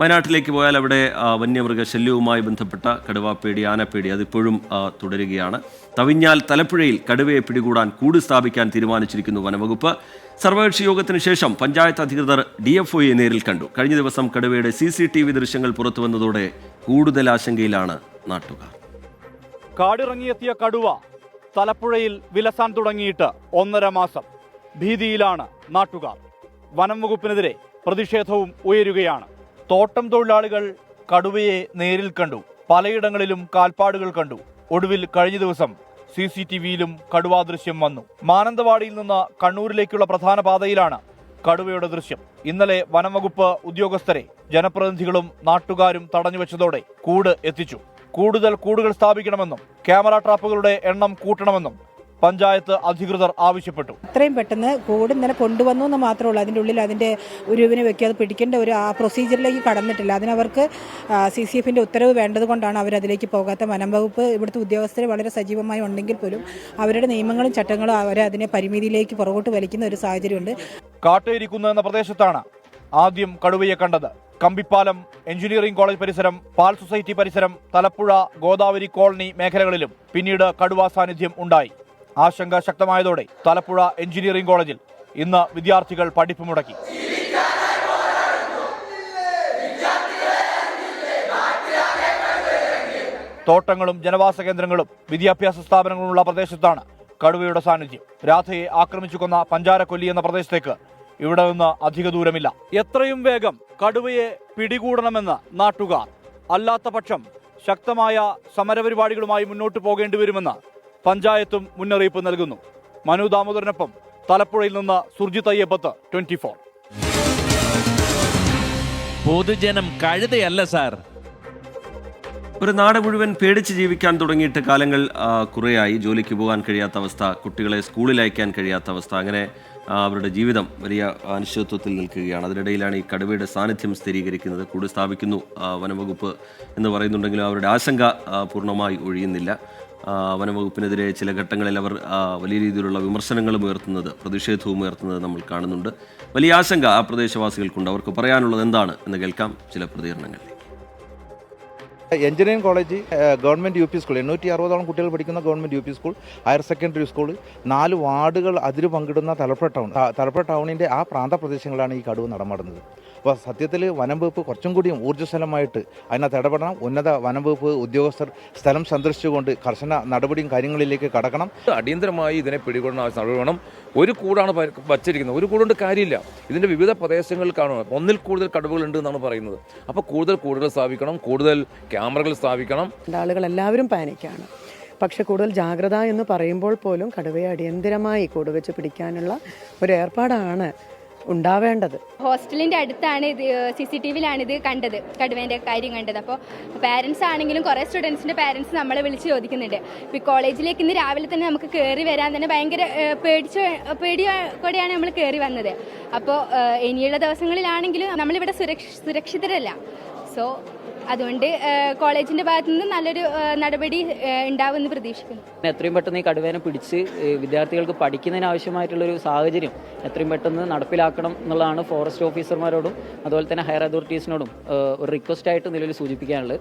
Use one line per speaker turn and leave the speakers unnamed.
വയനാട്ടിലേക്ക് പോയാൽ അവിടെ വന്യമൃഗശല്യവുമായി ബന്ധപ്പെട്ട കടുവാപ്പേടി, ആനപ്പേടി അതിപ്പോഴും തുടരുകയാണ്. തവിഞ്ഞാൽ തലപ്പുഴയിൽ കടുവയെ പിടികൂടാൻ കൂട് സ്ഥാപിക്കാൻ തീരുമാനിച്ചിരിക്കുന്നു വനംവകുപ്പ്. സർവകക്ഷി യോഗത്തിന് ശേഷം പഞ്ചായത്ത് അധികൃതർ DFOയെ നേരിൽ കണ്ടു. കഴിഞ്ഞ ദിവസം കടുവയുടെ CCTV ദൃശ്യങ്ങൾ പുറത്തുവന്നതോടെ കൂടുതൽ ആശങ്കയിലാണ് നാട്ടുകാർ.
കാടിറങ്ങിയെത്തിയ കടുവ തലപ്പുഴയിൽ വിലസാൻ തുടങ്ങിയിട്ട് 1.5 മാസം. ഭീതിയിലാണ് നാട്ടുകാർ. വനംവകുപ്പിനെതിരെ പ്രതിഷേധവും ഉയരുകയാണ്. തോട്ടം തൊഴിലാളികൾ കടുവയെ നേരിൽ കണ്ടു. പലയിടങ്ങളിലും കാൽപ്പാടുകൾ കണ്ടു. ഒടുവിൽ കഴിഞ്ഞ ദിവസം CCTVയിലും കടുവാ ദൃശ്യം വന്നു. മാനന്തവാടിയിൽ നിന്ന് കണ്ണൂരിലേക്കുള്ള പ്രധാന പാതയിലാണ് കടുവയുടെ ദൃശ്യം. ഇന്നലെ വനംവകുപ്പ് ഉദ്യോഗസ്ഥരെ ജനപ്രതിനിധികളും നാട്ടുകാരും തടഞ്ഞുവെച്ചതോടെ കൂട് എത്തിച്ചു. കൂടുതൽ കൂടുകൾ സ്ഥാപിക്കണമെന്നും ക്യാമറ ട്രാപ്പുകളുടെ എണ്ണം കൂട്ടണമെന്നും പഞ്ചായത്ത് അധികൃതർ ആവശ്യപ്പെട്ടു.
എത്രയും പെട്ടെന്ന് കൂട് ഇന്നലെ കൊണ്ടുവന്നു എന്ന് മാത്രമേ ഉള്ളൂ. അതിൻ്റെ ഉള്ളിൽ അതിൻ്റെ ഉരുവിനെ വെക്കുക, അത് പിടിക്കേണ്ട ഒരു ആ പ്രൊസീജിയറിലേക്ക് കടന്നിട്ടില്ല. അതിനവർക്ക് CCFന്റെ ഉത്തരവ് വേണ്ടതുകൊണ്ടാണ് അവരതിലേക്ക് പോകാത്ത. വനം വകുപ്പ് ഇവിടുത്തെ ഉദ്യോഗസ്ഥർ വളരെ സജീവമായി ഉണ്ടെങ്കിൽ പോലും അവരുടെ നിയമങ്ങളും ചട്ടങ്ങളും അവരെ അതിനെ പരിമിതിയിലേക്ക് പുറകോട്ട് വലിക്കുന്ന ഒരു സാഹചര്യമുണ്ട്.
കാട്ടേരിക്കുന്ന് എന്ന പ്രദേശത്താണ് ആദ്യം കടുവയെ കണ്ടത്. കമ്പിപ്പാലം, എഞ്ചിനീയറിംഗ് കോളേജ് പരിസരം, പാൽ സൊസൈറ്റി പരിസരം, തലപ്പുഴ, ഗോദാവരി കോളനി മേഖലകളിലും പിന്നീട് കടുവാ സാന്നിധ്യം ഉണ്ടായി. ആശങ്ക ശക്തമായതോടെ തലപ്പുഴ എഞ്ചിനീയറിംഗ് കോളേജിൽ ഇന്ന് വിദ്യാർത്ഥികൾ പഠിപ്പ് മുടക്കി. തോട്ടങ്ങളും ജനവാസ കേന്ദ്രങ്ങളും വിദ്യാഭ്യാസ സ്ഥാപനങ്ങളുമുള്ള പ്രദേശത്താണ് കടുവയുടെ സാന്നിധ്യം. രാധയെ ആക്രമിച്ചു കൊന്ന പഞ്ചാരക്കൊല്ലി എന്ന പ്രദേശത്തേക്ക് ഇവിടെ നിന്ന് അധിക ദൂരമില്ല. എത്രയും വേഗം കടുവയെ പിടികൂടണമെന്ന് നാട്ടുകാർ. അല്ലാത്ത പക്ഷം ശക്തമായ സമരപരിപാടികളുമായി മുന്നോട്ട് പോകേണ്ടി വരുമെന്ന് പഞ്ചായത്തും മുന്നറിയിപ്പ് നൽകുന്നു. മനു ദാമോദരനൊപ്പം തലപ്പുഴയിൽ നിന്ന് സുർജിത് അയ്യപ്പത്ത്, 24.
പൊതുജനം കഴുതയല്ല സാർ.
ഒരു നാട് മുഴുവൻ പേടിച്ച് ജീവിക്കാൻ തുടങ്ങിയിട്ട് കാലങ്ങൾ കുറേയായി. ജോലിക്ക് പോകാൻ കഴിയാത്ത അവസ്ഥ, കുട്ടികളെ സ്കൂളിൽ അയക്കാൻ കഴിയാത്ത അവസ്ഥ, അങ്ങനെ അവരുടെ ജീവിതം വലിയ അനിശ്ചിതത്വത്തിൽ നിൽക്കുകയാണ്. അതിനിടയിലാണ് ഈ കടുവയുടെ സാന്നിധ്യം സ്ഥിരീകരിക്കുന്നത്. കൂട് സ്ഥാപിക്കുന്നു വനംവകുപ്പ് എന്ന് പറയുന്നുണ്ടെങ്കിലും അവരുടെ ആശങ്ക പൂർണ്ണമായി ഒഴിയുന്നില്ല. വനംവകുപ്പിനെതിരെ ചില ഘട്ടങ്ങളിൽ അവർ വലിയ രീതിയിലുള്ള വിമർശനങ്ങളും ഉയർത്തുന്നത്, പ്രതിഷേധവും ഉയർത്തുന്നത് നമ്മൾ കാണുന്നുണ്ട്. വലിയ ആശങ്ക ആ പ്രദേശവാസികൾക്കുണ്ട്. അവർക്ക് പറയാനുള്ളത് എന്താണ് എന്ന് കേൾക്കാം ചില പ്രതികരണങ്ങൾ.
Engineering college, government UP school, 860ഓളം കുട്ടികൾ പഠിക്കുന്ന government UP school, higher secondary school, 4 വാർഡുകൾ അതിര് പങ്കിടുന്ന തലപ്പുഴ ടൗണിൻ്റെ ആ പ്രാന്തപ്രദേശങ്ങളാണ് ഈ കടുവ നടമാടുന്നത്. അപ്പോൾ സത്യത്തിൽ വനം വകുപ്പ് കുറച്ചും കൂടിയും ഊർജ്ജസ്വലമായിട്ട് അതിനകത്ത് ഇടപെടണം. ഉന്നത വനം വകുപ്പ് ഉദ്യോഗസ്ഥർ സ്ഥലം സന്ദർശിച്ചുകൊണ്ട് കർശന നടപടിയും കാര്യങ്ങളിലേക്ക് കടക്കണം.
അടിയന്തരമായി ഇതിനെ പിടികൂടുന്ന നടപടി. ഒരു കൂടാണ് വച്ചിരിക്കുന്നത്, ഒരു കൂടുകൊണ്ട് കാര്യമില്ല. ഇതിൻ്റെ വിവിധ പ്രദേശങ്ങളിൽ കാണുക, 1ൽ കൂടുതൽ കടുവകളുണ്ട് എന്നാണ് പറയുന്നത്. അപ്പോൾ കൂടുതൽ കൂടുകൾ സ്ഥാപിക്കണം, കൂടുതൽ ക്യാമറകൾ സ്ഥാപിക്കണം.
ആളുകൾ എല്ലാവരും പാനിക്കാണ്. പക്ഷെ കൂടുതൽ ജാഗ്രത എന്ന് പറയുമ്പോൾ പോലും കടുവയെ അടിയന്തരമായി കൂടുവെച്ച് പിടിക്കാനുള്ള ഒരു ഏർപ്പാടാണ് ഉണ്ടാവേണ്ടത്.
ഹോസ്റ്റലിൻ്റെ അടുത്താണ് ഇത്, CCTVയിലാണ് ഇത് കണ്ടത്, കടുവേൻ്റെ കാര്യം കണ്ടത്. അപ്പോൾ പാരൻസ് ആണെങ്കിലും കുറേ സ്റ്റുഡൻസിൻ്റെ പാരൻസ് നമ്മളെ വിളിച്ച് ചോദിക്കുന്നുണ്ട്. ഇപ്പോൾ കോളേജിലേക്ക് ഇന്ന് രാവിലെ തന്നെ നമുക്ക് കയറി വരാൻ തന്നെ ഭയങ്കര പേടിയോടെയാണ് നമ്മൾ കയറി വന്നത്. അപ്പോൾ ഇനിയുള്ള ദിവസങ്ങളിലാണെങ്കിലും നമ്മളിവിടെ സുരക്ഷിതരല്ല. സോ അതുകൊണ്ട് കോളേജിൻ്റെ ഭാഗത്തു നിന്ന് നല്ലൊരു നടപടി ഉണ്ടാവുമെന്ന് പ്രതീക്ഷിക്കുന്നു.
എത്രയും പെട്ടെന്ന് ഈ കടുവേനെ പിടിച്ച് വിദ്യാർത്ഥികൾക്ക് പഠിക്കുന്നതിന് ആവശ്യമായിട്ടുള്ളൊരു സാഹചര്യം എത്രയും പെട്ടെന്ന് നടപ്പിലാക്കണം എന്നുള്ളതാണ് ഫോറസ്റ്റ് ഓഫീസർമാരോടും അതുപോലെ തന്നെ ഹയർ അതോറിറ്റീസിനോടും ഒരു റിക്വസ്റ്റായിട്ട് നിലവിൽ സൂചിപ്പിക്കാനുള്ളത്.